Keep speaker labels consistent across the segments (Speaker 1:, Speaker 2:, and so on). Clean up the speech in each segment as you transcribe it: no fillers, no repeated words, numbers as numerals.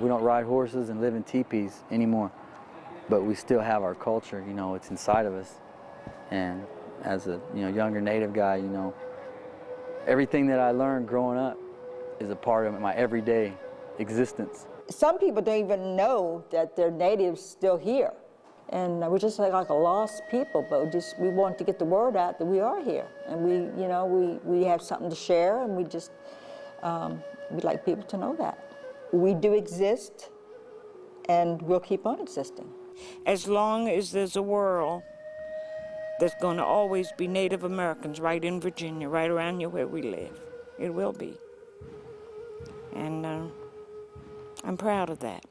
Speaker 1: We don't ride horses and live in teepees anymore, but we still have our culture, you know, it's inside of us. And as a younger Native guy, everything that I learned growing up is a part of my everyday existence.
Speaker 2: Some people don't even know that they're natives still here. And we're just like a lost people, but we want to get the word out that we are here. And we have something to share, and we'd like people to know that. We do exist, and we'll keep on existing.
Speaker 3: As long as there's a world, there's going to always be Native Americans right in Virginia, right around here where we live. It will be. And I'm proud of that.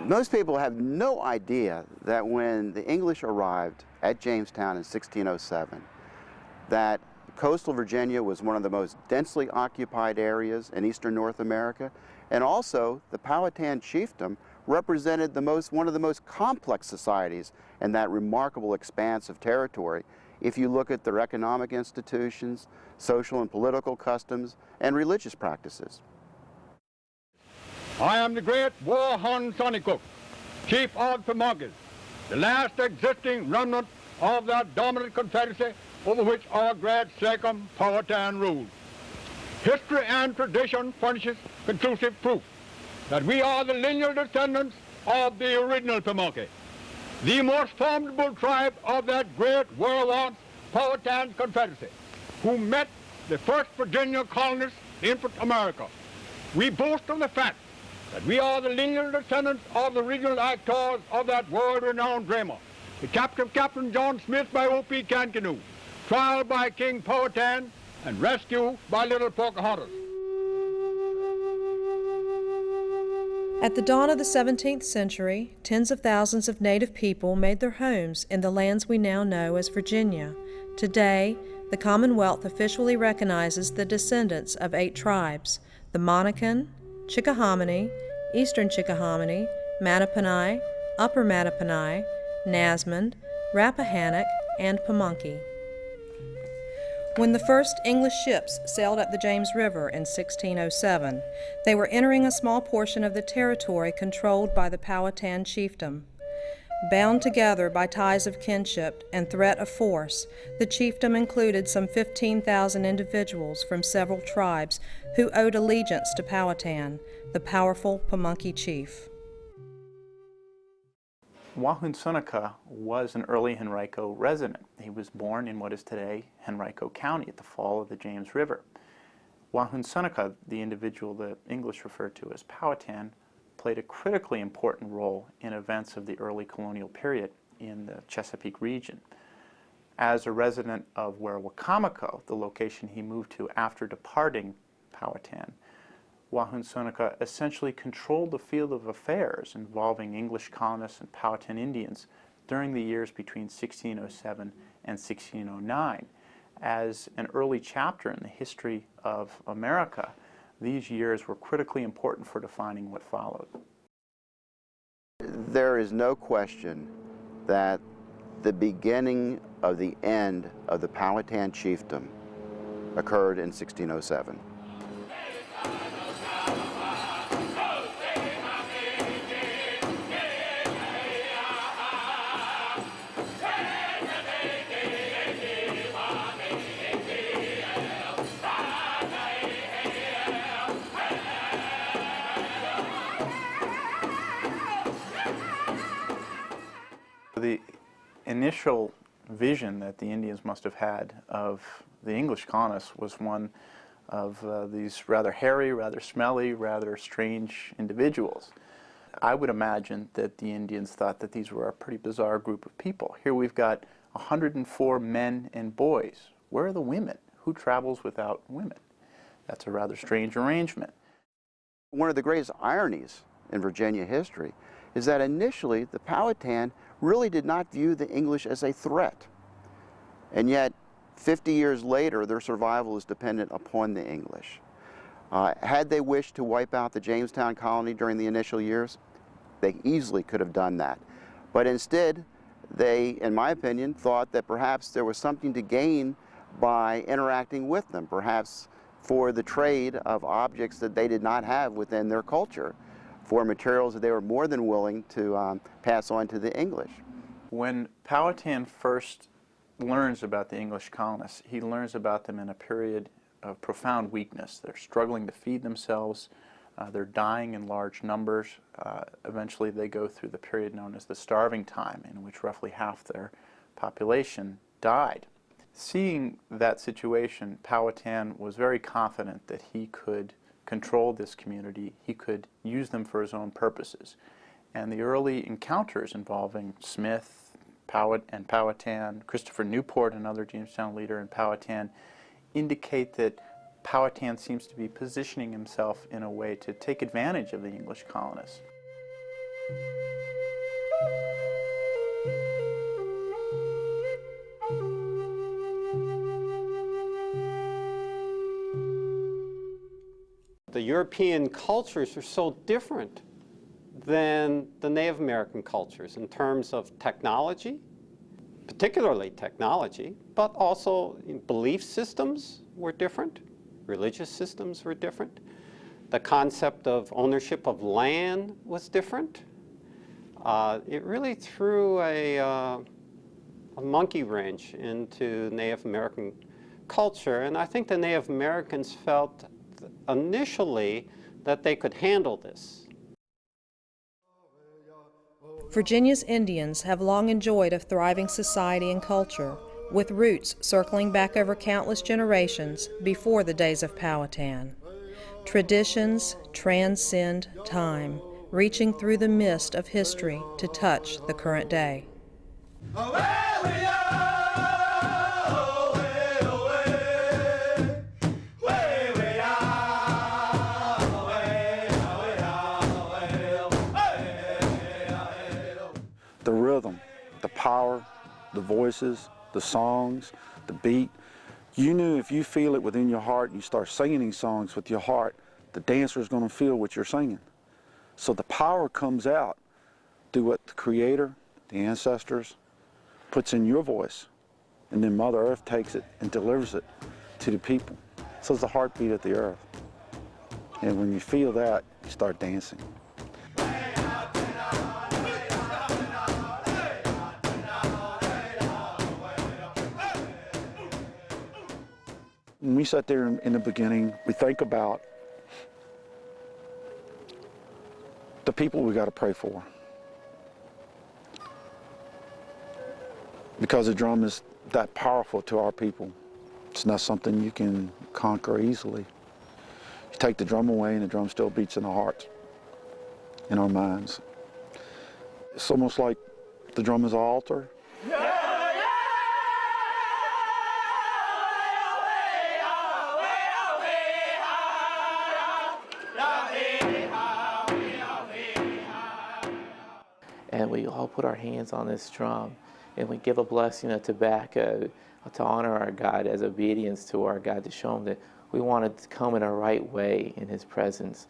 Speaker 4: Most people have no idea that when the English arrived at Jamestown in 1607, that coastal Virginia was one of the most densely occupied areas in eastern North America, and also the Powhatan chiefdom represented one of the most complex societies in that remarkable expanse of territory if you look at their economic institutions, social and political customs, and religious practices.
Speaker 5: I am the great Powhatan Sonnycook, chief of the Pamunkey, the last existing remnant of that dominant confederacy over which our great Sachem Powhatan ruled. History and tradition furnishes conclusive proof that we are the lineal descendants of the original Pamunkey, the most formidable tribe of that great world-once Powhatan confederacy, who met the first Virginia colonists in America. We boast of the fact that we are the lineal descendants of the original actors of that world-renowned drama, the capture of Captain John Smith by O.P. Canoe, trial by King Powhatan, and rescue by little Pocahontas.
Speaker 6: At the dawn of the 17th century, tens of thousands of Native people made their homes in the lands we now know as Virginia. Today, the Commonwealth officially recognizes the descendants of 8 tribes: the Monacan, Chickahominy, Eastern Chickahominy, Mattaponi, Upper Mattaponi, Nasmond, Rappahannock, and Pamunkey. When the first English ships sailed up the James River in 1607, they were entering a small portion of the territory controlled by the Powhatan chiefdom. Bound together by ties of kinship and threat of force, the chiefdom included some 15,000 individuals from several tribes who owed allegiance to Powhatan, the powerful Pamunkey chief.
Speaker 7: Wahunsonica was an early Henrico resident. He was born in what is today Henrico County at the fall of the James River. Wahunsonica, the individual the English referred to as Powhatan, played a critically important role in events of the early colonial period in the Chesapeake region. As a resident of Wacomico, the location he moved to after departing Powhatan, Wahunsonica essentially controlled the field of affairs involving English colonists and Powhatan Indians during the years between 1607 and 1609. As an early chapter in the history of America, these years were critically important for defining what followed.
Speaker 4: There is no question that the beginning of the end of the Powhatan chiefdom occurred in 1607.
Speaker 7: The initial vision that the Indians must have had of the English colonists was one of these rather hairy, rather smelly, rather strange individuals. I would imagine that the Indians thought that these were a pretty bizarre group of people. Here we've got 104 men and boys. Where are the women? Who travels without women? That's a rather strange arrangement.
Speaker 4: One of the greatest ironies in Virginia history is that initially the Powhatan really did not view the English as a threat. And yet, 50 years later, their survival is dependent upon the English. Had they wished to wipe out the Jamestown colony during the initial years, they easily could have done that. But instead, they, in my opinion, thought that perhaps there was something to gain by interacting with them, perhaps for the trade of objects that they did not have within their culture, for materials that they were more than willing to pass on to the English.
Speaker 7: When Powhatan first learns about the English colonists, he learns about them in a period of profound weakness. They're struggling to feed themselves. They're dying in large numbers. Eventually they go through the period known as the starving time, in which roughly half their population died. Seeing that situation, Powhatan was very confident that he could control this community. He could use them for his own purposes. And the early encounters involving Smith and Powhatan, Christopher Newport, another Jamestown leader, and Powhatan, indicate that Powhatan seems to be positioning himself in a way to take advantage of the English colonists.
Speaker 8: The European cultures are so different than the Native American cultures in terms of technology, particularly technology, but also belief systems were different, religious systems were different. The concept of ownership of land was different. It really threw a monkey wrench into Native American culture, and I think the Native Americans felt initially that they could handle this.
Speaker 6: Virginia's Indians have long enjoyed a thriving society and culture, with roots circling back over countless generations before the days of Powhatan. Traditions transcend time, reaching through the mist of history to touch the current day.
Speaker 9: The rhythm, the power, the voices, the songs, the beat. You knew if you feel it within your heart and you start singing these songs with your heart, the dancer is going to feel what you're singing. So the power comes out through what the Creator, the ancestors, puts in your voice, and then Mother Earth takes it and delivers it to the people. So it's the heartbeat of the earth. And when you feel that, you start dancing. When we sat there in the beginning, we think about the people we got to pray for. Because the drum is that powerful to our people. It's not something you can conquer easily. You take the drum away and the drum still beats in our hearts, in our minds. It's almost like the drum is an altar.
Speaker 10: And we all put our hands on this drum and we give a blessing of tobacco to honor our God as obedience to our God, to show him that we wanted to come in a right way in his presence.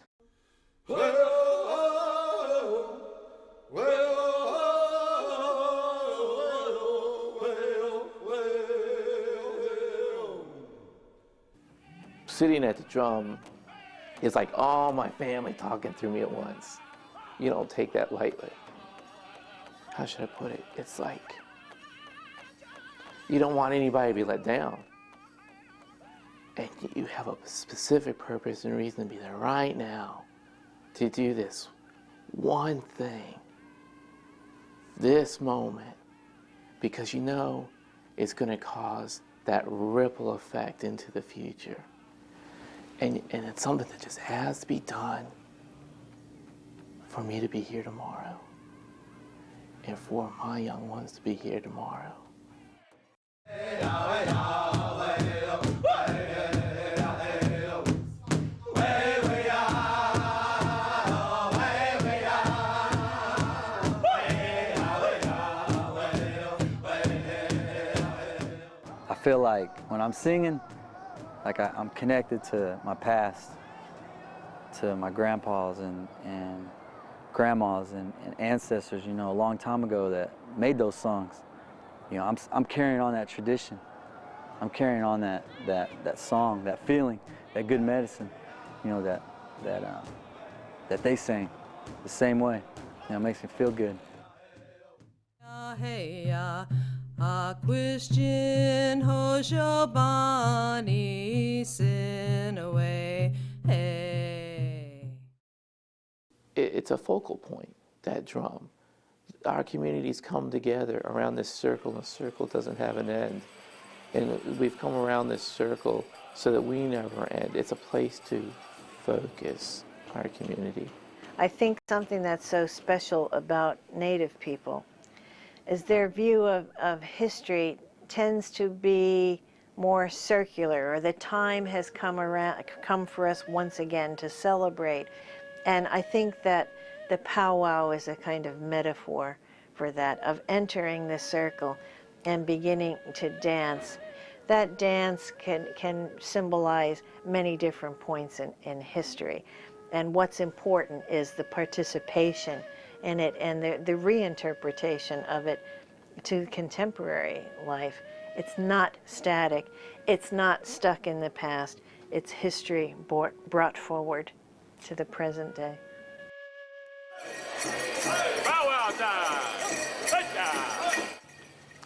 Speaker 10: Sitting at the drum is like all my family talking through me at once. You don't take that lightly. How should I put it? It's like you don't want anybody to be let down. And you have a specific purpose and reason to be there right now to do this one thing, this moment, because you know it's going to cause that ripple effect into the future. And it's something that just has to be done for me to be here tomorrow. And for my young ones to be here tomorrow.
Speaker 1: I feel like when I'm singing, like I'm connected to my past, to my grandpas and grandmas and ancestors, you know, a long time ago that made those songs. You know, I'm carrying on that tradition. I'm carrying on that song, that feeling, that good medicine, you know, that they sang the same way. You know, it makes me feel good.
Speaker 10: It's a focal point, that drum. Our communities come together around this circle, and the circle doesn't have an end. And we've come around this circle so that we never end. It's a place to focus our community.
Speaker 11: I think something that's so special about Native people is their view of history tends to be more circular, or the time has come for us once again to celebrate. And I think that the powwow is a kind of metaphor for that, of entering the circle and beginning to dance. That dance can symbolize many different points in history. And what's important is the participation in it and the reinterpretation of it to contemporary life. It's not static. It's not stuck in the past. It's history brought forward to the present day.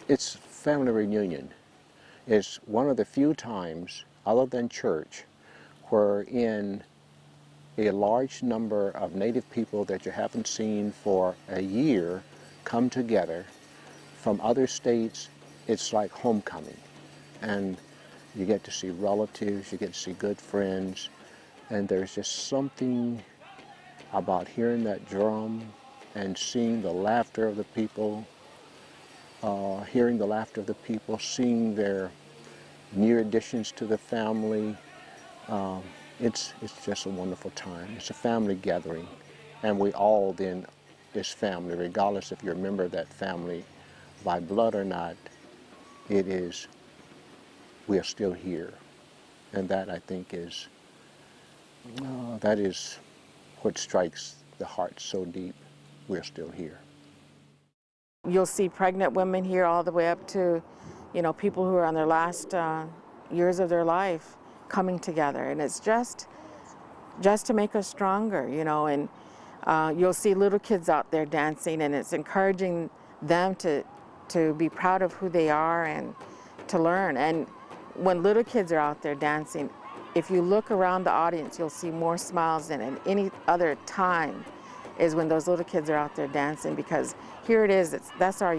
Speaker 12: It's family reunion. It's one of the few times, other than church, wherein a large number of Native people that you haven't seen for a year come together from other states. It's like homecoming. And you get to see relatives, you get to see good friends, and there's just something about hearing that drum and seeing the laughter of the people, hearing the laughter of the people, seeing their new additions to the family. It's just a wonderful time. It's a family gathering, and we all then is family, regardless if you're a member of that family by blood or not. It is, we are still here, and that I think is that is what strikes the heart so deep. We're still here.
Speaker 13: You'll see pregnant women here all the way up to, you know, people who are on their last years of their life coming together, and it's just to make us stronger, you know. And you'll see little kids out there dancing, and it's encouraging them to be proud of who they are and to learn. And when little kids are out there dancing, if you look around the audience, you'll see more smiles than at any other time is when those little kids are out there dancing, because here it is, that's our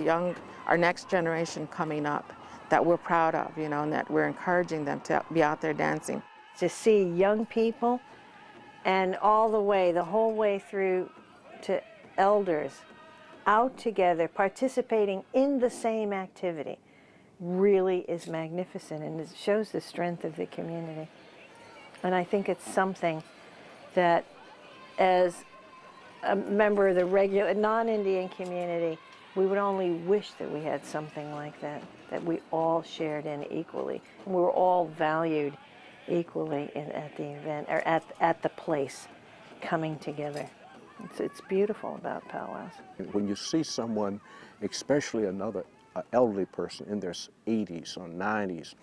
Speaker 13: next generation coming up that we're proud of, you know, and that we're encouraging them to be out there dancing.
Speaker 11: To see young people and the whole way through to elders out together participating in the same activity really is magnificent, and it shows the strength of the community. And I think it's something that, as a member of the regular non-Indian community, we would only wish that we had something like that, that we all shared in equally, and we were all valued equally at the event, or at the place, coming together. It's beautiful about powwows.
Speaker 12: When you see someone, especially another elderly person in their 80s or 90s,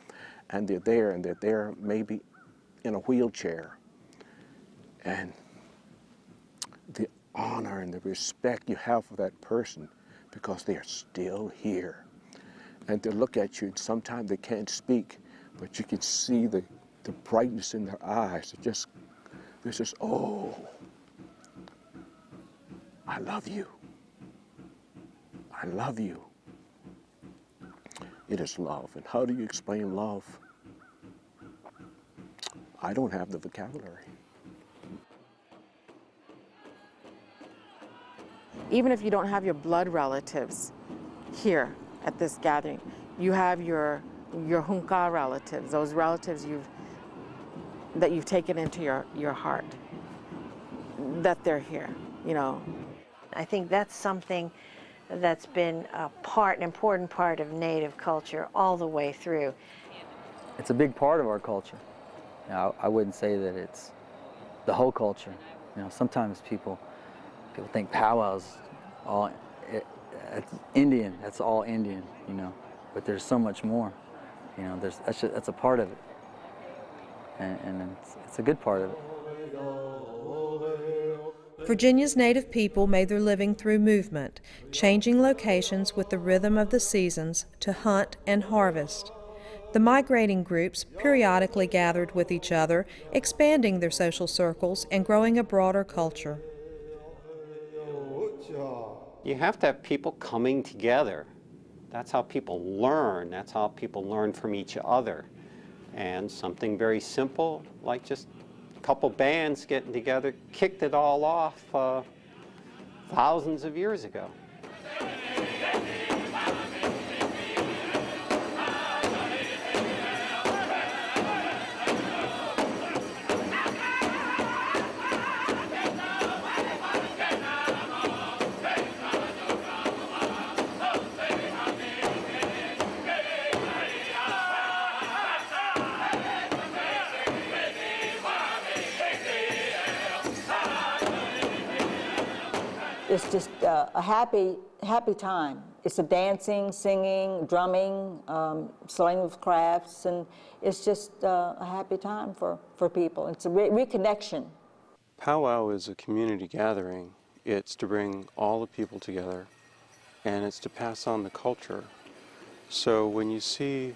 Speaker 12: and they're there maybe in a wheelchair, and the honor and the respect you have for that person because they're still here. And they look at you, and sometimes they can't speak, but you can see the brightness in their eyes. This is, oh, I love you. I love you. It is love. And how do you explain love? I don't have the vocabulary.
Speaker 13: Even if you don't have your blood relatives here at this gathering, you have your your hunka relatives, those relatives that you've taken into your heart, that they're here, you know.
Speaker 11: I think that's something that's been an important part of Native culture all the way through.
Speaker 1: It's a big part of our culture. You know, I wouldn't say that it's the whole culture. You know, sometimes people think powwows it's Indian. That's all Indian. You know, but there's so much more. You know, that's a part of it, and it's a good part of it.
Speaker 6: Virginia's Native people made their living through movement, changing locations with the rhythm of the seasons to hunt and harvest. The migrating groups periodically gathered with each other, expanding their social circles and growing a broader culture.
Speaker 8: You have to have people coming together. That's how people learn. That's how people learn from each other. And something very simple, like just a couple bands getting together, kicked it all off thousands of years ago.
Speaker 2: It's just a happy time. It's a dancing, singing, drumming, selling of crafts, and it's just a happy time for people. It's a reconnection.
Speaker 14: Powwow is a community gathering. It's to bring all the people together, and it's to pass on the culture. So when you see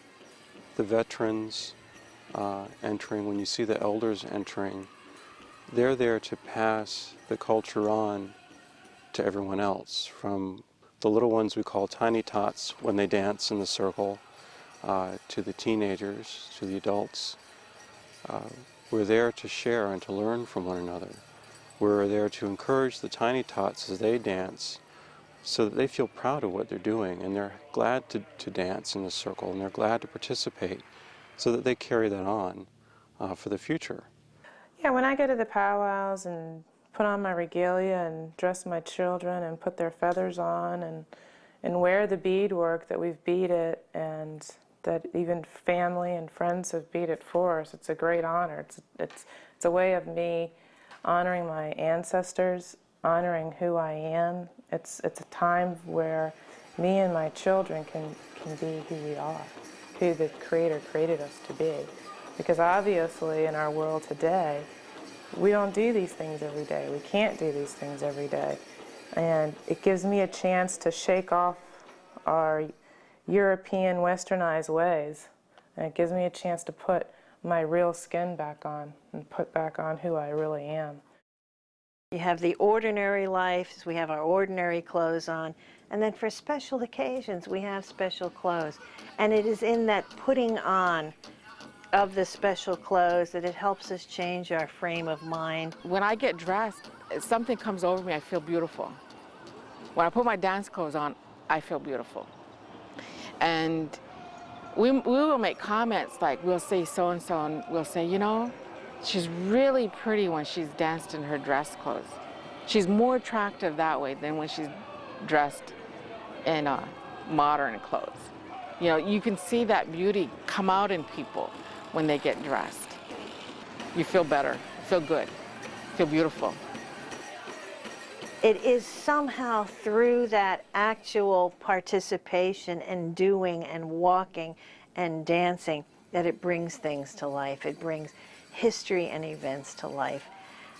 Speaker 14: the veterans entering, when you see the elders entering, they're there to pass the culture on to everyone else, from the little ones we call tiny tots when they dance in the circle, to the teenagers, to the adults. We're there to share and to learn from one another. We're there to encourage the tiny tots as they dance so that they feel proud of what they're doing, and they're glad to dance in the circle, and they're glad to participate so that they carry that on for the future.
Speaker 15: Yeah, when I go to the powwows and put on my regalia and dress my children and put their feathers on and wear the beadwork that we've beaded and that even family and friends have beaded for us, it's a great honor. It's a way of me honoring my ancestors, honoring who I am. It's a time where me and my children can be who we are, who the Creator created us to be. Because obviously in our world today, we don't do these things every day. We can't do these things every day. And it gives me a chance to shake off our European westernized ways. And it gives me a chance to put my real skin back on and put back on who I really am.
Speaker 11: You have the ordinary life, we have our ordinary clothes on, and then for special occasions we have special clothes. And it is in that putting on of the special clothes that it helps us change our frame of mind.
Speaker 13: When I get dressed, something comes over me, I feel beautiful. When I put my dance clothes on, I feel beautiful. And we will make comments like, we'll say so-and-so, and we'll say, you know, she's really pretty when she's danced in her dress clothes. She's more attractive that way than when she's dressed in modern clothes. You know, you can see that beauty come out in people when they get dressed. You feel better, feel good, feel beautiful.
Speaker 11: It is somehow through that actual participation and doing and walking and dancing that it brings things to life. It brings history and events to life,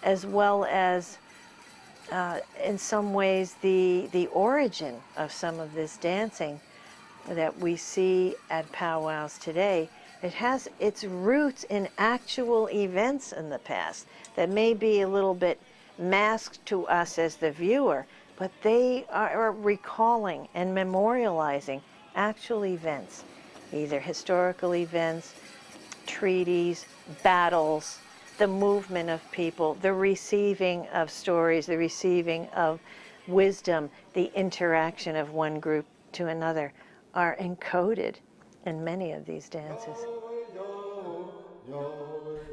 Speaker 11: as well as in some ways the origin of some of this dancing that we see at powwows today. It has its roots in actual events in the past that may be a little bit masked to us as the viewer, but they are recalling and memorializing actual events, either historical events, treaties, battles, the movement of people, the receiving of stories, the receiving of wisdom, the interaction of one group to another are encoded in many of these dances.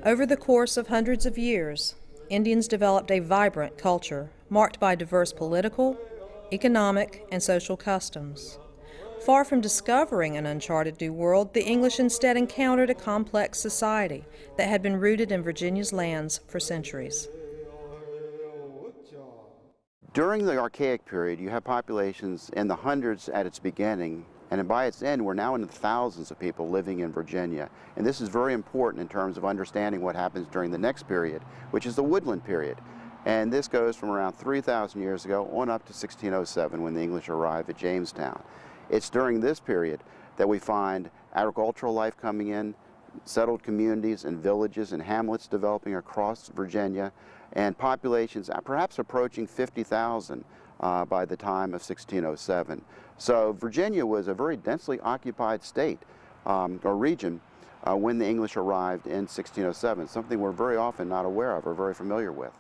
Speaker 6: Over the course of hundreds of years, Indians developed a vibrant culture marked by diverse political, economic, and social customs. Far from discovering an uncharted new world, the English instead encountered a complex society that had been rooted in Virginia's lands for centuries.
Speaker 4: During the Archaic period, you have populations in the hundreds at its beginning, and by its end, we're now in the thousands of people living in Virginia. And this is very important in terms of understanding what happens during the next period, which is the woodland period. And this goes from around 3,000 years ago on up to 1607 when the English arrived at Jamestown. It's during this period that we find agricultural life coming in, settled communities and villages and hamlets developing across Virginia, and populations perhaps approaching 50,000 by the time of 1607. So Virginia was a very densely occupied state or region when the English arrived in 1607, something we're very often not aware of or very familiar with.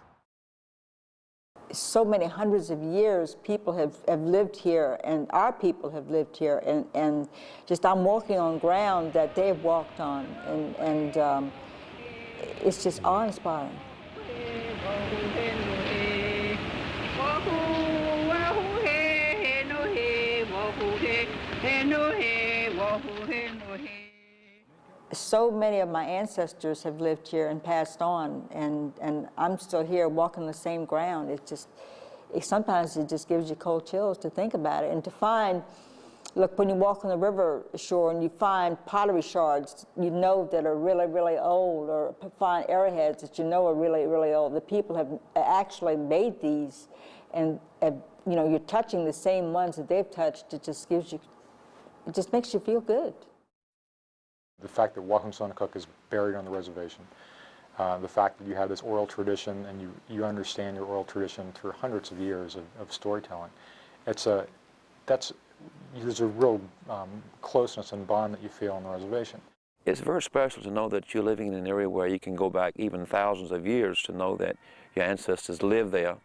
Speaker 2: So many hundreds of years people have lived here, and our people have lived here, and just I'm walking on ground that they've walked on, and it's just awe-inspiring. So many of my ancestors have lived here and passed on, and I'm still here walking the same ground. It's just, sometimes it just gives you cold chills to think about it, and to find, look, when you walk on the river shore and you find pottery shards, you know that are really, really old, or find arrowheads that you know are really, really old. The people have actually made these, and you know, you're touching the same ones that they've touched. It just gives you, it just makes you feel good.
Speaker 16: The fact that Wahunsonacook is buried on the reservation, the fact that you have this oral tradition and you understand your oral tradition through hundreds of years of storytelling, there's a real closeness and bond that you feel on the reservation.
Speaker 17: It's very special to know that you're living in an area where you can go back even thousands of years to know that your ancestors lived there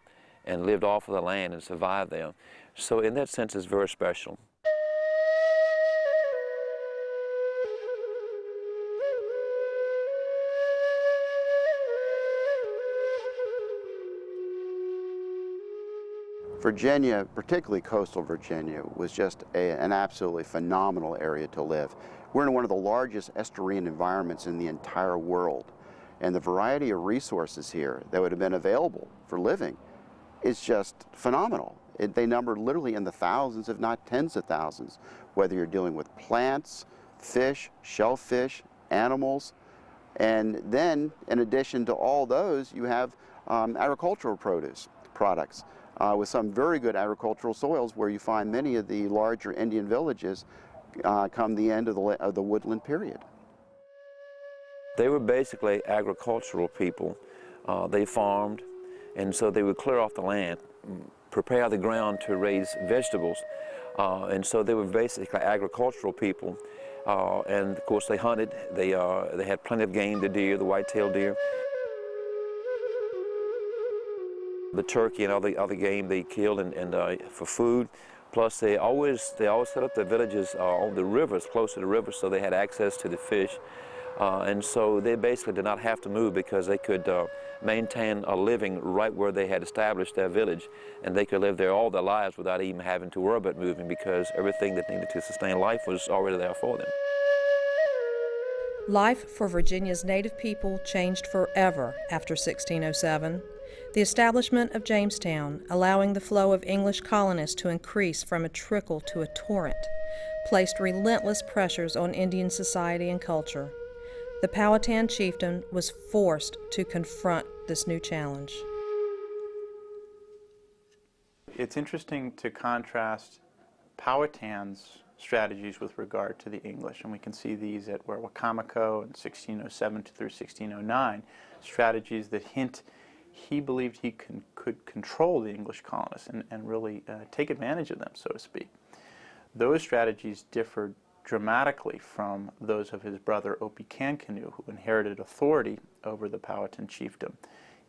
Speaker 17: and lived off of the land and survived there. So in that sense, it's very special.
Speaker 4: Virginia, particularly coastal Virginia, was just an absolutely phenomenal area to live. We're in one of the largest estuarine environments in the entire world, and the variety of resources here that would have been available for living is just phenomenal. They number literally in the thousands, if not tens of thousands, whether you're dealing with plants, fish, shellfish, animals, and then in addition to all those, you have agricultural products. With some very good agricultural soils where you find many of the larger Indian villages come the end of the woodland period.
Speaker 17: They were basically agricultural people. They farmed, and so they would clear off the land, prepare the ground to raise vegetables, and so they were basically agricultural people. And of course they hunted. They had plenty of game, the deer, the white-tailed deer. The turkey and other game they killed and for food. Plus they always set up their villages on the rivers, close to the rivers, so they had access to the fish. And so they basically did not have to move because they could maintain a living right where they had established their village, and they could live there all their lives without even having to worry about moving because everything that needed to sustain life was already there for them.
Speaker 6: Life for Virginia's native people changed forever after 1607. The establishment of Jamestown, allowing the flow of English colonists to increase from a trickle to a torrent, placed relentless pressures on Indian society and culture. The Powhatan chieftain was forced to confront this new challenge.
Speaker 7: It's interesting to contrast Powhatan's strategies with regard to the English, and we can see these at Wacomico in 1607 through 1609, strategies that hint he believed he could control the English colonists and really take advantage of them, so to speak. Those strategies differed dramatically from those of his brother Opechancanough, who inherited authority over the Powhatan chiefdom.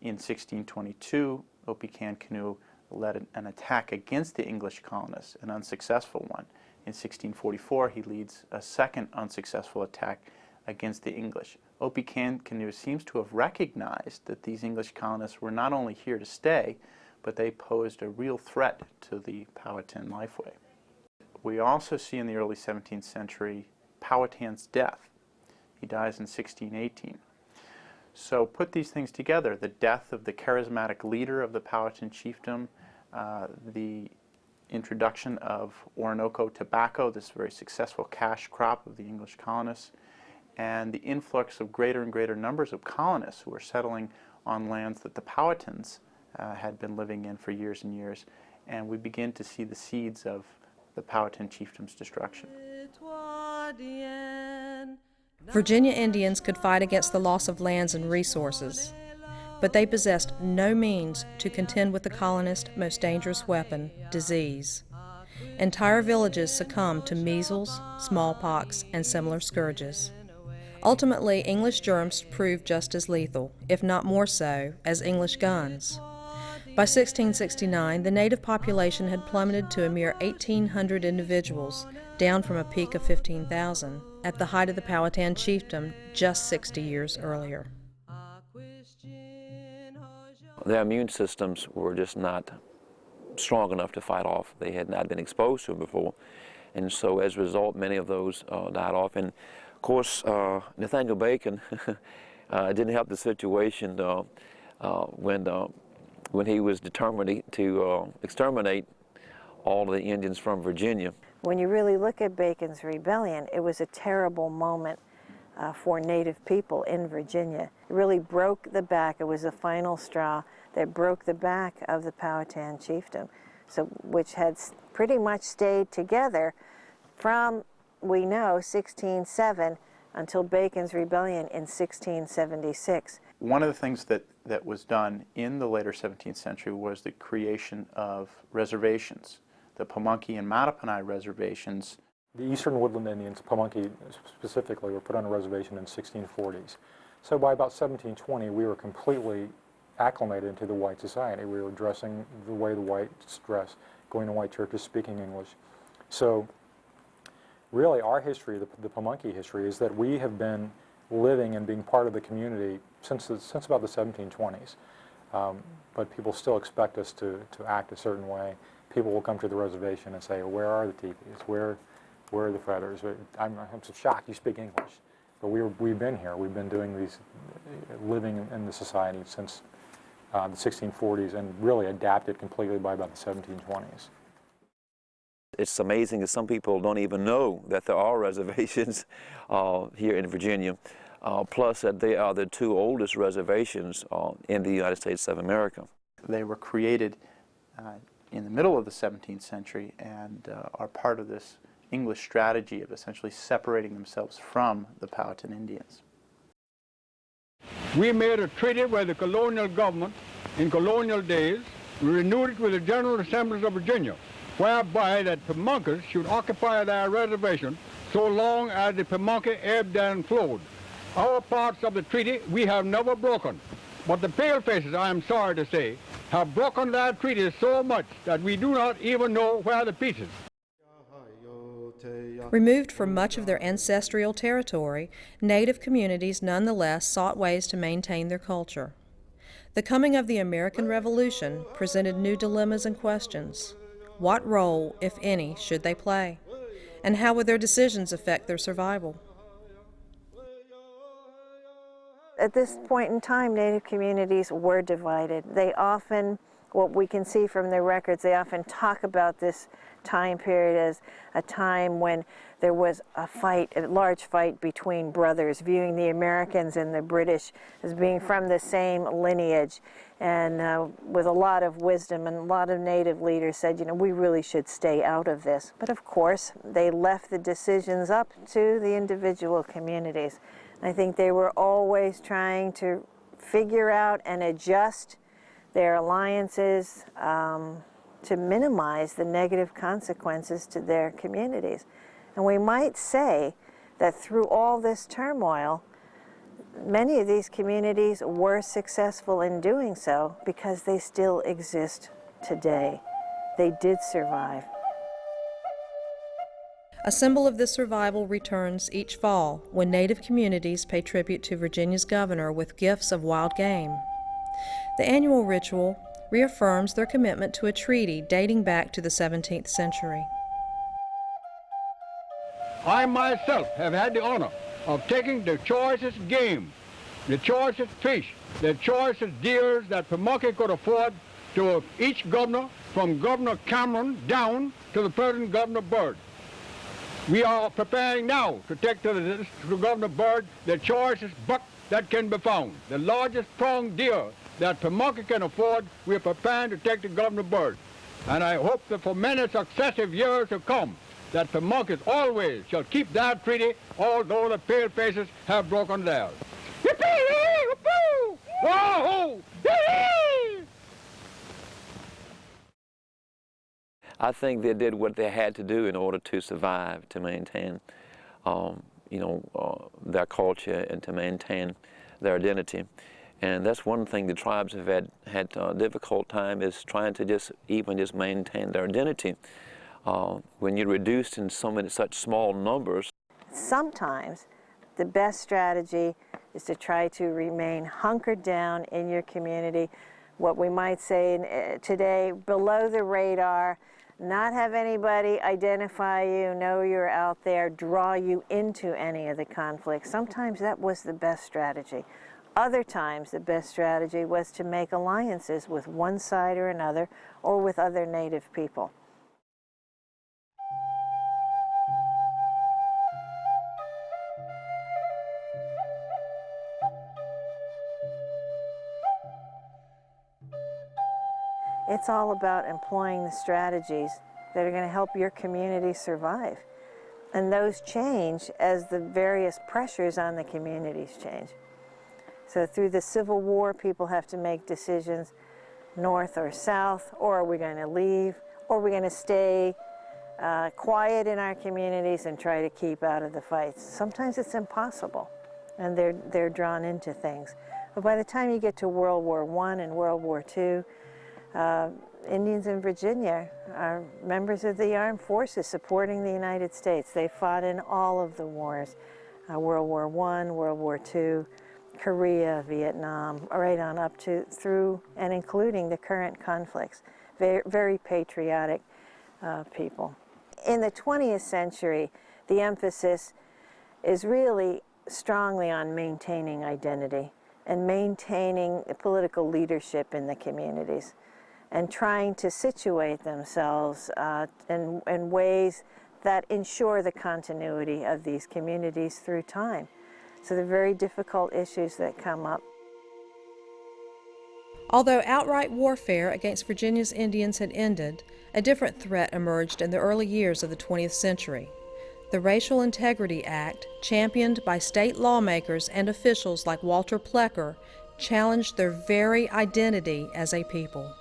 Speaker 7: In 1622, Opechancanough led an attack against the English colonists, an unsuccessful one, In 1644, he leads a second unsuccessful attack against the English. Opechancanough seems to have recognized that these English colonists were not only here to stay, but they posed a real threat to the Powhatan lifeway. We also see in the early 17th century Powhatan's death. He dies in 1618. So put these things together, the death of the charismatic leader of the Powhatan chiefdom, the introduction of Orinoco tobacco, this very successful cash crop of the English colonists, and the influx of greater and greater numbers of colonists who were settling on lands that the Powhatans had been living in for years and years, and we begin to see the seeds of the Powhatan chiefdom's destruction.
Speaker 6: Virginia Indians could fight against the loss of lands and resources, but they possessed no means to contend with the colonists' most dangerous weapon, disease. Entire villages succumbed to measles, smallpox, and similar scourges. Ultimately, English germs proved just as lethal, if not more so, as English guns. By 1669, the native population had plummeted to a mere 1,800 individuals, down from a peak of 15,000, at the height of the Powhatan chiefdom just 60 years earlier.
Speaker 17: Their immune systems were just not strong enough to fight off. They had not been exposed to it before, and so as a result, many of those died off. And of course, Nathaniel Bacon didn't help the situation when he was determined to exterminate all of the Indians from Virginia.
Speaker 11: When you really look at Bacon's rebellion, it was a terrible moment for Native people in Virginia. It really broke the back. It was the final straw that broke the back of the Powhatan chiefdom, which had pretty much stayed together from, we know, 1607 until Bacon's rebellion in 1676.
Speaker 7: One of the things that was done in the later 17th century was the creation of reservations. The Pamunkey and Mattaponi reservations.
Speaker 16: The Eastern Woodland Indians, Pamunkey specifically, were put on a reservation in the 1640s. So by about 1720, we were completely acclimated into the white society. We were dressing the way the whites dress, going to white churches, speaking English. So really our history, the Pamunkey history, is that we have been living and being part of the community since about the 1720s. But people still expect us to act a certain way. People will come to the reservation and say, where are the teepees? Where are the feathers? I'm so shocked you speak English. But we've been here. We've been doing these, living in the society since the 1640s and really adapted completely by about the 1720s.
Speaker 17: It's amazing that some people don't even know that there are reservations here in Virginia, plus that they are the two oldest reservations in the United States of America.
Speaker 7: They were created in the middle of the 17th century and are part of this English strategy of essentially separating themselves from the Powhatan Indians.
Speaker 5: We made a treaty with the colonial government in colonial days. We renewed it with the General Assemblies of Virginia, whereby that Pamunkeys should occupy their reservation so long as the Pamunkey ebbed and flowed. Our parts of the treaty we have never broken, but the palefaces, I am sorry to say, have broken that treaty so much that we do not even know where the pieces.
Speaker 6: Removed from much of their ancestral territory, Native communities nonetheless sought ways to maintain their culture. The coming of the American Revolution presented new dilemmas and questions. What role, if any, should they play? And how would their decisions affect their survival?
Speaker 11: At this point in time, Native communities were divided. They often, what we can see from their records, they often talk about this time period as a time when there was a fight, a large fight between brothers, viewing the Americans and the British as being from the same lineage. And with a lot of wisdom, and a lot of Native leaders said, you know, we really should stay out of this. But of course, they left the decisions up to the individual communities. I think they were always trying to figure out and adjust their alliances to minimize the negative consequences to their communities. And we might say that through all this turmoil, many of these communities were successful in doing so because they still exist today. They did survive.
Speaker 6: A symbol of this survival returns each fall when Native communities pay tribute to Virginia's governor with gifts of wild game. The annual ritual reaffirms their commitment to a treaty dating back to the 17th century.
Speaker 5: I myself have had the honor of taking the choicest game, the choicest fish, the choicest deers that Pamunkey could afford to each governor, from Governor Cameron down to the present Governor Byrd. We are preparing now to take to Governor Byrd the choicest buck that can be found, the largest pronged deer that Pamunkey can afford. We are preparing to take to Governor Byrd. And I hope that for many successive years to come, that Pamunkey always shall keep that treaty, although the pale faces have broken theirs.
Speaker 17: I think they did what they had to do in order to survive, to maintain, their culture and to maintain their identity. And that's one thing the tribes have had a difficult time, is trying to just maintain their identity. When you're reduced in such small numbers.
Speaker 11: Sometimes the best strategy is to try to remain hunkered down in your community, what we might say today, below the radar, not have anybody identify you, know you're out there, draw you into any of the conflicts. Sometimes that was the best strategy. Other times the best strategy was to make alliances with one side or another, or with other Native people. It's all about employing the strategies that are going to help your community survive. And those change as the various pressures on the communities change. So through the Civil War, people have to make decisions, north or south, or are we going to leave, or are we going to stay quiet in our communities and try to keep out of the fights. Sometimes it's impossible, and they're drawn into things. But by the time you get to World War I and World War II, Indians in Virginia are members of the armed forces supporting the United States. They fought in all of the wars, World War I, World War II, Korea, Vietnam, right on up to, through, and including the current conflicts. Very, very patriotic people. In the 20th century, the emphasis is really strongly on maintaining identity and maintaining political leadership in the communities, and trying to situate themselves in ways that ensure the continuity of these communities through time. So they're very difficult issues that come up.
Speaker 6: Although outright warfare against Virginia's Indians had ended, a different threat emerged in the early years of the 20th century. The Racial Integrity Act, championed by state lawmakers and officials like Walter Plecker, challenged their very identity as a people.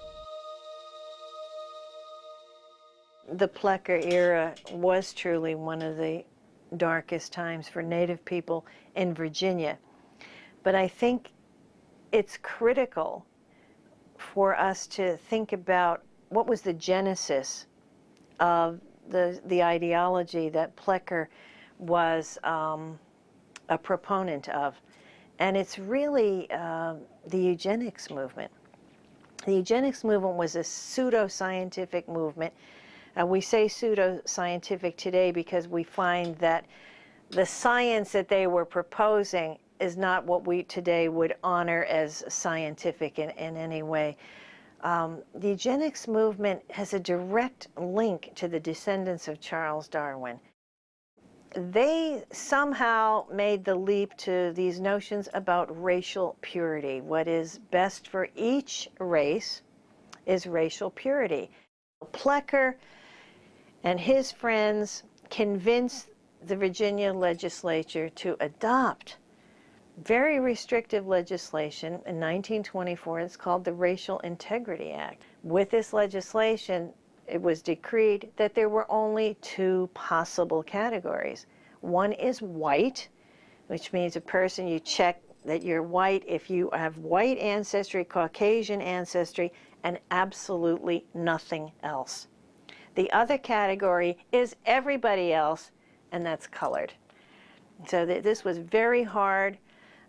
Speaker 11: The plecker era was truly one of the darkest times for Native people in Virginia. But I think it's critical for us to think about what was the genesis of the ideology that Plecker was a proponent of. And it's really the eugenics movement. The eugenics movement was a pseudo-scientific movement. We say pseudo-scientific today because we find that the science that they were proposing is not what we today would honor as scientific in any way. The eugenics movement has a direct link to the descendants of Charles Darwin. They somehow made the leap to these notions about racial purity. What is best for each race is racial purity. Plecker and his friends convinced the Virginia legislature to adopt very restrictive legislation in 1924. It's called the Racial Integrity Act. With this legislation, it was decreed that there were only two possible categories. One is white, which means a person, you check that you're white if you have white ancestry, Caucasian ancestry, and absolutely nothing else. The other category is everybody else, and that's colored. So this was very hard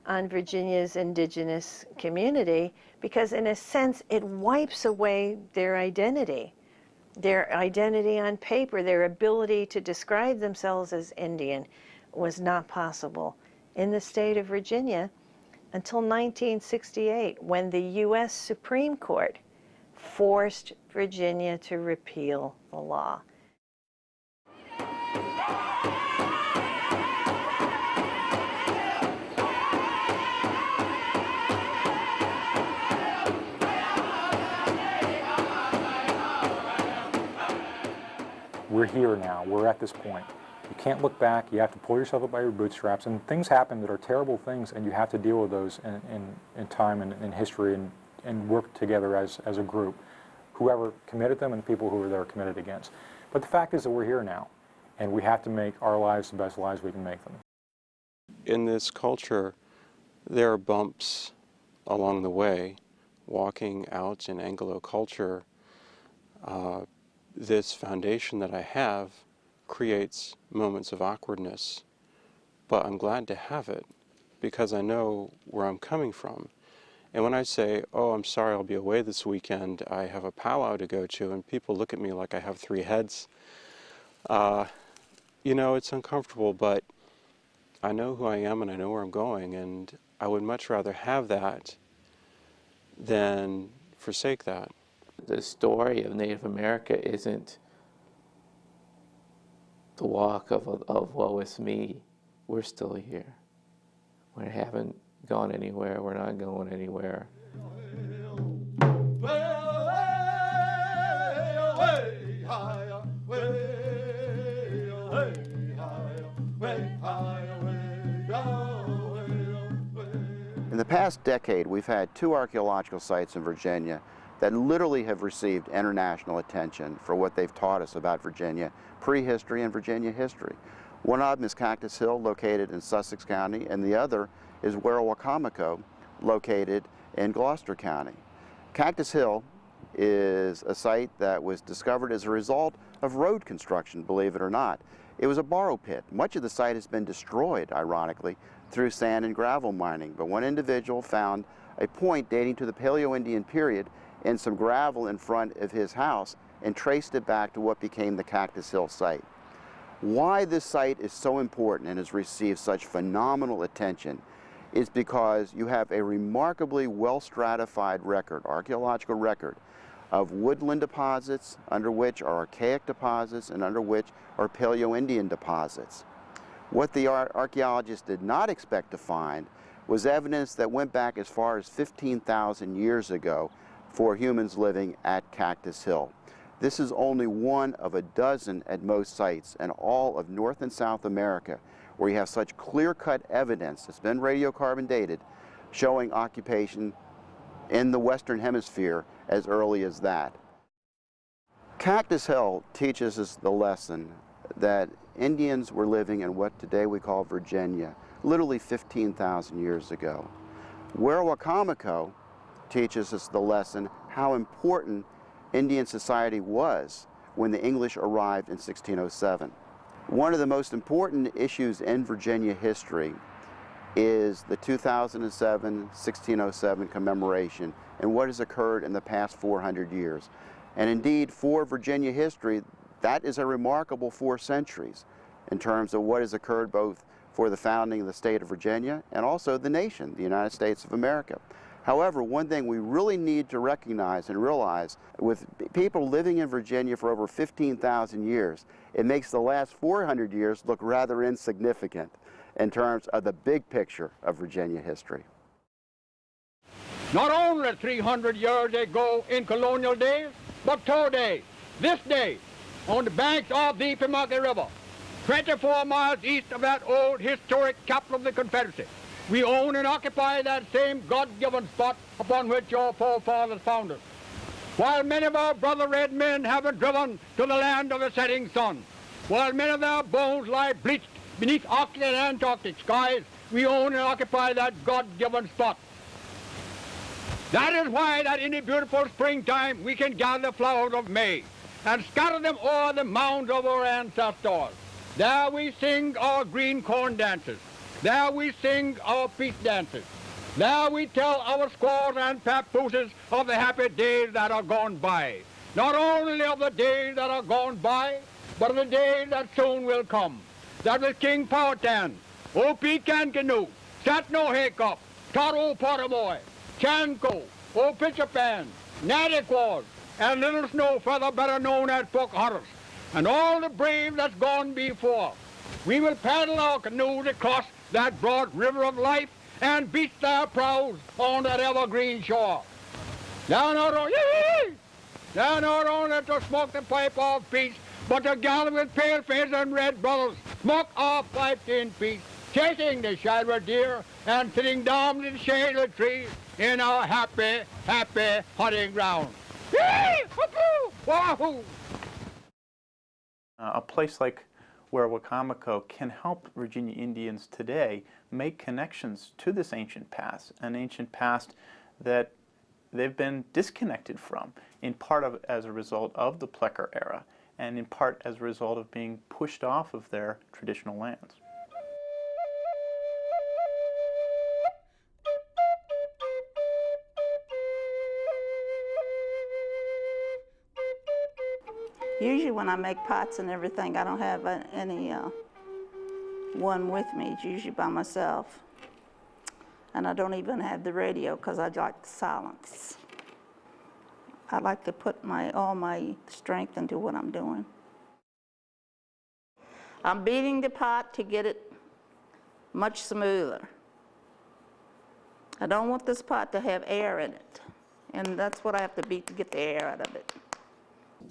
Speaker 11: on Virginia's indigenous community because in a sense it wipes away their identity on paper. Their ability to describe themselves as Indian was not possible in the state of Virginia until 1968, when the U.S. Supreme Court forced Virginia to repeal the law.
Speaker 16: We're here now. We're at this point. You can't look back. You have to pull yourself up by your bootstraps. And things happen that are terrible things, and you have to deal with those in time and in history and work together as a group. Whoever committed them and the people who they were committed against. But the fact is that we're here now, and we have to make our lives the best lives we can make them.
Speaker 14: In this culture, there are bumps along the way. Walking out in Anglo culture, this foundation that I have creates moments of awkwardness, but I'm glad to have it because I know where I'm coming from. And when I say, oh, I'm sorry, I'll be away this weekend, I have a powwow to go to, and people look at me like I have 3 heads, you know, it's uncomfortable, but I know who I am and I know where I'm going, and I would much rather have that than forsake that.
Speaker 10: The story of Native America isn't the walk of woe is me. We're still here. We haven't gone anywhere. We're not going anywhere.
Speaker 4: In the past decade, we've had 2 archaeological sites in Virginia that literally have received international attention for what they've taught us about Virginia, prehistory and Virginia history. One of them is Cactus Hill, located in Sussex County, and the other is Werowocomoco, located in Gloucester County. Cactus Hill is a site that was discovered as a result of road construction, believe it or not. It was a borrow pit. Much of the site has been destroyed, ironically, through sand and gravel mining, but one individual found a point dating to the Paleo-Indian period and some gravel in front of his house and traced it back to what became the Cactus Hill site. Why this site is so important and has received such phenomenal attention is because you have a remarkably well-stratified record, archaeological record, of woodland deposits, under which are archaic deposits, and under which are Paleo-Indian deposits. What the archaeologists did not expect to find was evidence that went back as far as 15,000 years ago for humans living at Cactus Hill. This is only one of a dozen at most sites in all of North and South America where you have such clear-cut evidence that's been radiocarbon dated showing occupation in the Western Hemisphere as early as that. Cactus Hill teaches us the lesson that Indians were living in what today we call Virginia, literally 15,000 years ago. Werowocomoco teaches us the lesson how important Indian society was when the English arrived in 1607. One of the most important issues in Virginia history is the 2007-1607 commemoration and what has occurred in the past 400 years. And indeed, for Virginia history, that is a remarkable 4 centuries in terms of what has occurred both for the founding of the state of Virginia and also the nation, the United States of America. However, one thing we really need to recognize and realize, with people living in Virginia for over 15,000 years, it makes the last 400 years look rather insignificant in terms of the big picture of Virginia history.
Speaker 5: Not only 300 years ago in colonial days, but today, this day, on the banks of the Pimaki River, 24 miles east of that old historic capital of the Confederacy, we own and occupy that same God-given spot upon which our forefathers founded. While many of our brother red men have been driven to the land of the setting sun, while many of their bones lie bleached beneath Arctic and Antarctic skies, we own and occupy that God-given spot. That is why that in the beautiful springtime we can gather flowers of May. and scatter them o'er the mounds of our ancestors. There we sing our green corn dances. There we sing our peace dances. There we tell our squaws and papooses of the happy days that are gone by. Not only of the days that are gone by, but of the days that soon will come. That was King Powhatan, old Pecan Canoe, Sat No Hiccup, Taro Potamoy, Chanco, old Pitcher Pan, Nattyquaws, and Little Snow Feather, better known as Pocahontas, and all the brave that's gone before. We will paddle our canoes across that broad river of life and beat their prows on that evergreen shore. Now not only, now not only to smoke the pipe of peace, but to gather with pale faces and red brothers, smoke our pipes in peace, chasing the shadow deer and sitting down in the shade of the trees in our happy, happy hunting ground.
Speaker 7: A place like where Wacomico can help Virginia Indians today make connections to this ancient past, an ancient past that they've been disconnected from, in part as a result of the plecker era, and in part as a result of being pushed off of their traditional lands.
Speaker 18: Usually when I make pots and everything, I don't have any one with me. It's usually by myself. And I don't even have the radio because I like silence. I like to put all my strength into what I'm doing. I'm beating the pot to get it much smoother. I don't want this pot to have air in it. And that's what I have to beat to get the air out of it.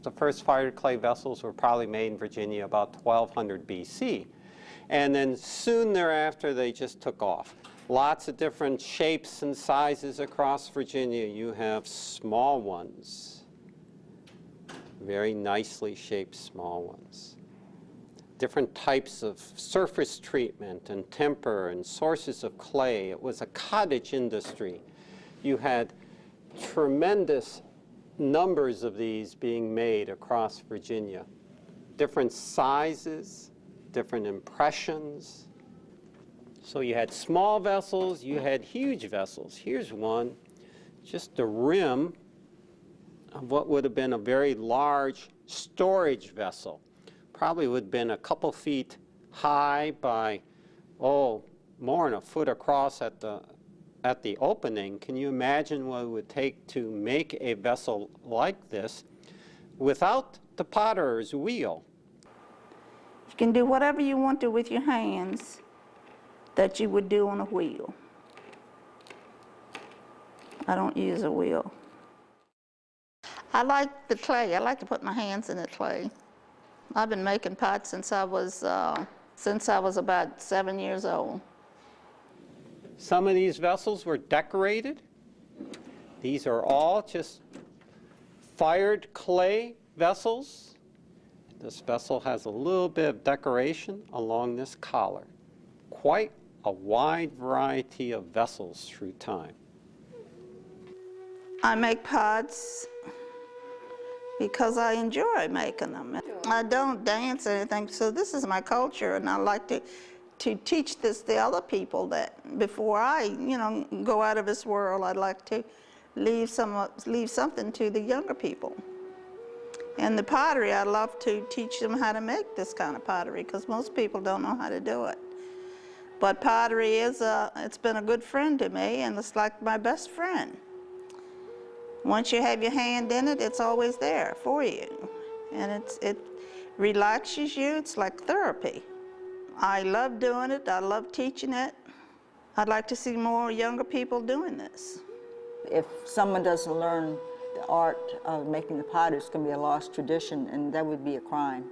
Speaker 8: The first fired clay vessels were probably made in Virginia about 1200 BC. And then soon thereafter, they just took off. Lots of different shapes and sizes across Virginia. You have small ones, very nicely shaped small ones. Different types of surface treatment and temper and sources of clay. It was a cottage industry. You had tremendous numbers of these being made across Virginia. Different sizes, different impressions. So you had small vessels, you had huge vessels. Here's one, just the rim of what would have been a very large storage vessel. Probably would have been a couple feet high by, more than a foot across at the opening. Can you imagine what it would take to make a vessel like this without the potter's wheel?
Speaker 18: You can do whatever you want to with your hands that you would do on a wheel. I don't use a wheel. I like the clay. I like to put my hands in the clay. I've been making pots since I was about 7 years old.
Speaker 8: Some of these vessels were decorated. These are all just fired clay vessels. This vessel has a little bit of decoration along this collar. Quite a wide variety of vessels through time.
Speaker 18: I make pots because I enjoy making them. I don't dance or anything, so this is my culture, and I like to teach this to other people that before I, go out of this world, I'd like to leave something to the younger people. And the pottery, I'd love to teach them how to make this kind of pottery because most people don't know how to do it. But pottery it's been a good friend to me, and it's like my best friend. Once you have your hand in it, it's always there for you. And it relaxes you, it's like therapy. I love doing it, I love teaching it. I'd like to see more younger people doing this.
Speaker 2: If someone doesn't learn the art of making the pottery, it's going to be a lost tradition, and that would be a crime.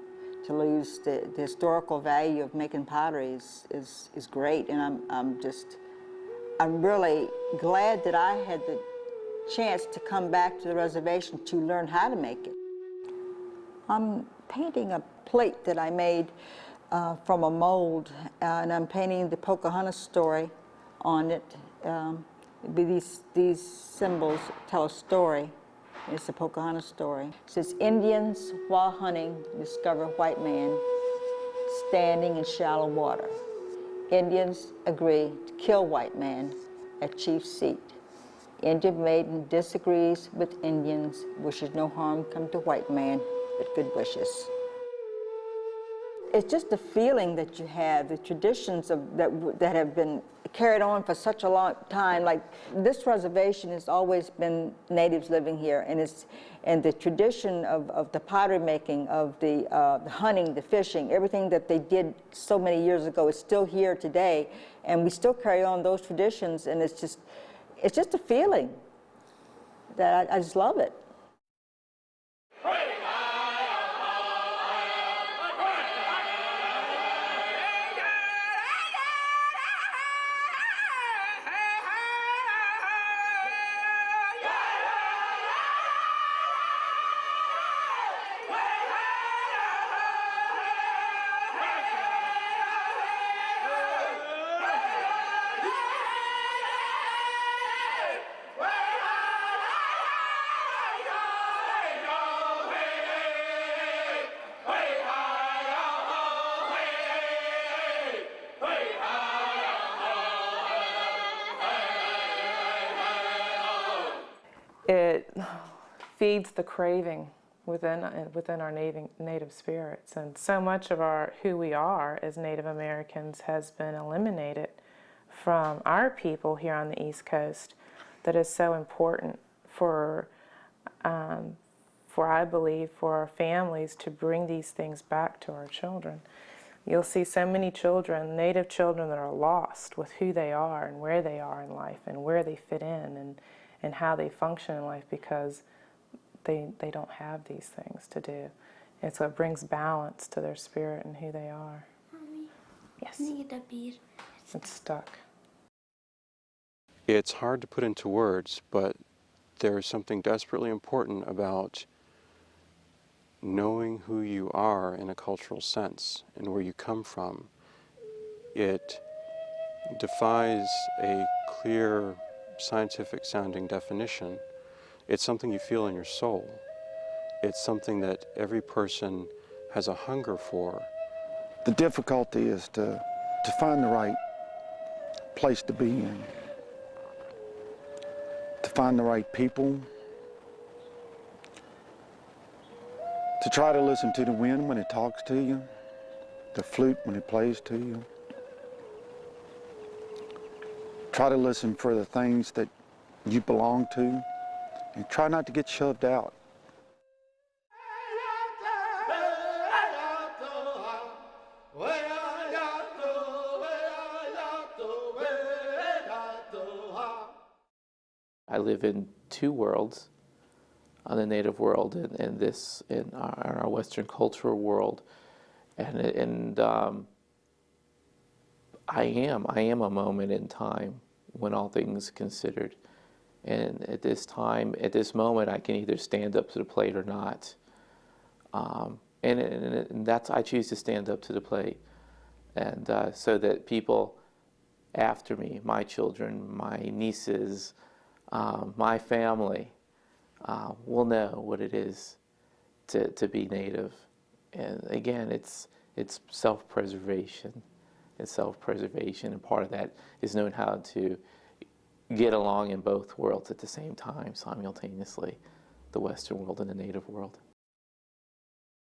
Speaker 2: To lose the historical value of making pottery is great, and I'm really glad that I had the chance to come back to the reservation to learn how to make it. I'm painting a plate that I made from a mold, and I'm painting the Pocahontas story on it. These symbols tell a story, It's a Pocahontas story. It says, Indians, while hunting, discover white man standing in shallow water. Indians agree to kill white man at chief's seat. Indian maiden disagrees with Indians, wishes no harm come to white man, but good wishes. It's just the feeling that you have, the traditions that have been carried on for such a long time. Like, this reservation has always been natives living here, and the tradition of the pottery making, of the hunting, the fishing, everything that they did so many years ago is still here today, and we still carry on those traditions, and it's just a feeling that I just love it.
Speaker 15: It feeds the craving within our native spirits, and so much of who we are as Native Americans has been eliminated from our people here on the East Coast. That is so important for I believe, for our families to bring these things back to our children. You'll see so many children, Native children, that are lost with who they are and where they are in life and where they fit in and how they function in life, because they don't have these things to do. And so it brings balance to their spirit and who they are.
Speaker 19: Mommy,
Speaker 15: yes.
Speaker 19: Need a beer.
Speaker 15: It's stuck.
Speaker 14: It's hard to put into words, but there's something desperately important about knowing who you are in a cultural sense and where you come from. It defies a clear scientific sounding definition. It's something you feel in your soul. It's something that every person has a hunger for.
Speaker 9: The difficulty is to find the right place to be in, to find the right people, to try to listen to the wind when it talks to you, the flute when it plays to you. Try to listen for the things that you belong to, and try not to get shoved out.
Speaker 10: I live in two worlds, on the Native world and this in our Western cultural world, and I am a moment in time when all things considered, and at this moment, I can either stand up to the plate or not, and that's I choose to stand up to the plate, and so that people after me, my children, my nieces, my family, will know what it is to be Native. And again, it's self-preservation. It's self-preservation, and part of that is knowing how to get along in both worlds at the same time, simultaneously, the Western world and the Native world.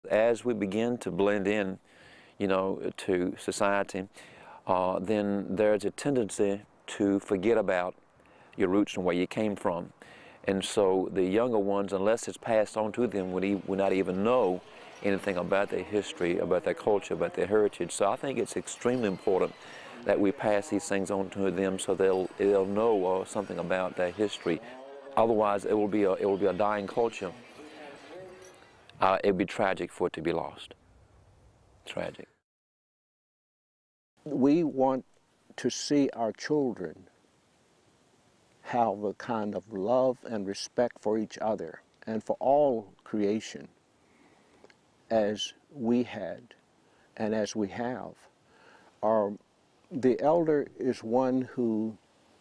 Speaker 17: As we begin to blend in, to society, then there's a tendency to forget about your roots and where you came from. And so the younger ones, unless it's passed on to them, would not even know anything about their history, about their culture, about their heritage. So I think it's extremely important that we pass these things on to them so they'll know something about their history. Otherwise, it will be a dying culture. It would be tragic for it to be lost. Tragic.
Speaker 12: We want to see our children have a kind of love and respect for each other and for all creation as we had and as we have. The elder is one who,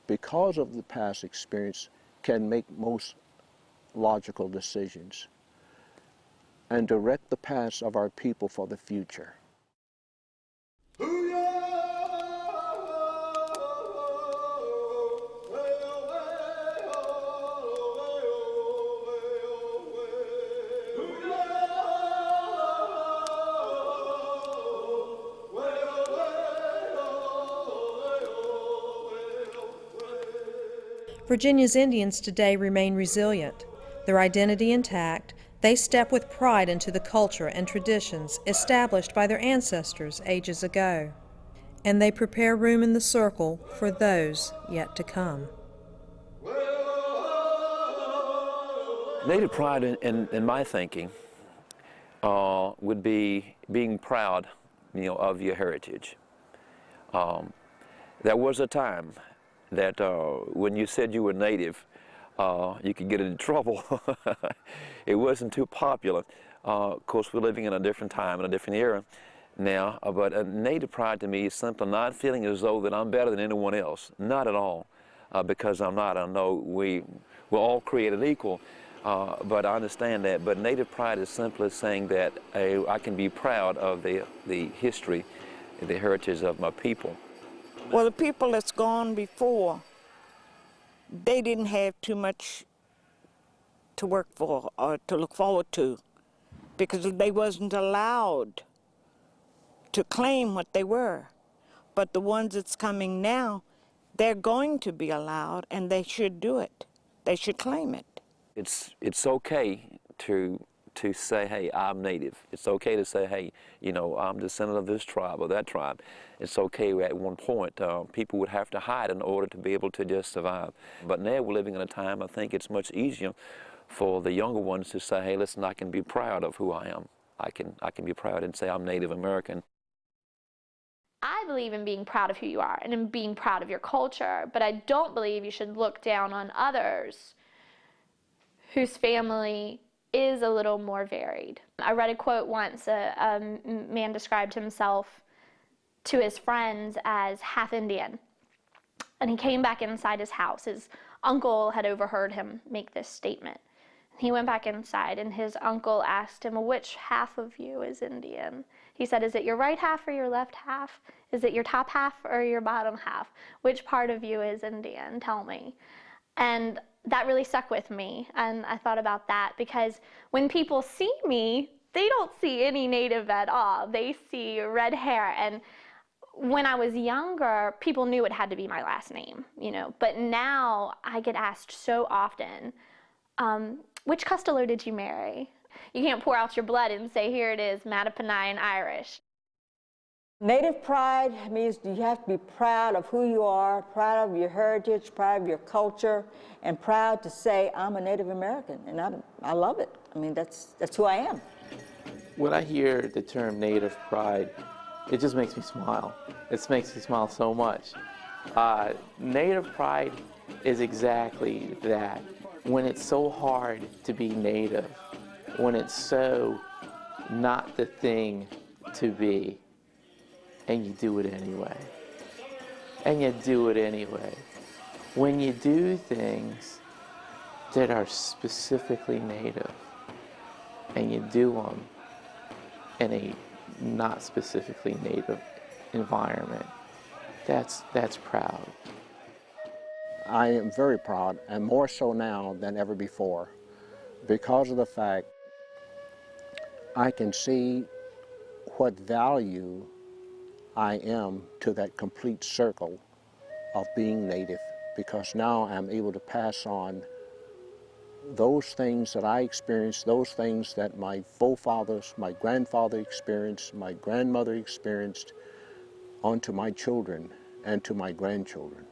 Speaker 12: because of the past experience, can make most logical decisions and direct the paths of our people for the future.
Speaker 6: Virginia's Indians today remain resilient. Their identity intact, they step with pride into the culture and traditions established by their ancestors ages ago. And they prepare room in the circle for those yet to come.
Speaker 17: Native pride in my thinking would be being proud, of your heritage. There was a time that when you said you were Native, you could get into trouble. It wasn't too popular. Of course, we're living in a different time, in a different era now, but Native pride to me is simply not feeling as though that I'm better than anyone else. Not at all, because I'm not. I know we're all created equal, but I understand that. But Native pride is simply saying that I can be proud of the history, the heritage of my people.
Speaker 3: Well, the people that's gone before, they didn't have too much to work for or to look forward to because they wasn't allowed to claim what they were. But the ones that's coming now, they're going to be allowed, and they should do it. They should claim it.
Speaker 17: It's okay to say, hey, I'm Native. It's okay to say, hey, I'm descendant of this tribe or that tribe. It's okay at one point. People would have to hide in order to be able to just survive. But now we're living in a time, I think it's much easier for the younger ones to say, hey, listen, I can be proud of who I am. I can be proud and say I'm Native American.
Speaker 19: I believe in being proud of who you are and in being proud of your culture, but I don't believe you should look down on others whose family is a little more varied. I read a quote once, a man described himself to his friends as half Indian. And he came back inside his house. His uncle had overheard him make this statement. He went back inside and his uncle asked him, which half of you is Indian? He said, is it your right half or your left half? Is it your top half or your bottom half? Which part of you is Indian? Tell me. And that really stuck with me, and I thought about that because when people see me, they don't see any Native at all. They see red hair, and when I was younger, people knew it had to be my last name, but now I get asked so often, which Costello did you marry? You can't pour out your blood and say, here it is, Mattaponi and Irish.
Speaker 2: Native pride means you have to be proud of who you are, proud of your heritage, proud of your culture, and proud to say, I'm a Native American, and I love it. I mean, that's who I am.
Speaker 10: When I hear the term Native pride, it just makes me smile. It makes me smile so much. Native pride is exactly that. When it's so hard to be Native, when it's so not the thing to be, and you do it anyway. And you do it anyway. When you do things that are specifically Native, and you do them in a not specifically Native environment, that's proud.
Speaker 12: I am very proud, and more so now than ever before, because of the fact I can see what value I am to that complete circle of being Native, because now I'm able to pass on those things that I experienced, those things that my forefathers, my grandfather experienced, my grandmother experienced, onto my children and to my grandchildren.